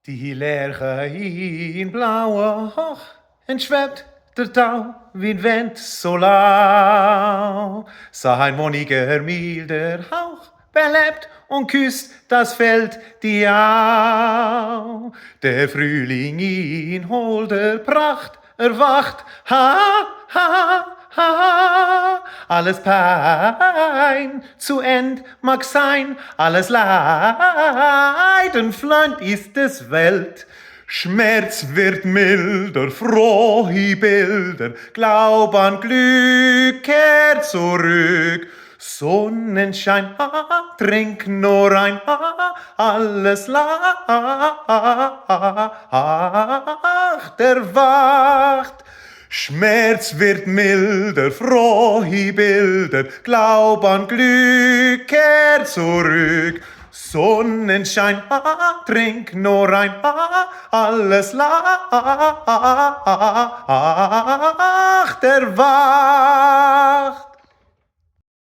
Die Lerche in blauer Hoch entschwebt der Tau wie'n Wind so lau. Sein wonniger, milder Hauch belebt und küsst das Feld, die Au. Der Frühling in holder Pracht erwacht, ha, ha, ha. Alles Pein zu End mag sein, alles Leiden flönt ist es Welt. Schmerz wird milder, frohe Bilder, Glaub an Glück kehrt zurück. Sonnenschein, trink nur ein, alles lacht erwacht. Schmerz wird milder, frohe Bilder, Glaub an Glück kehrt zurück. Sonnenschein, trink nur ein, alles lacht erwacht.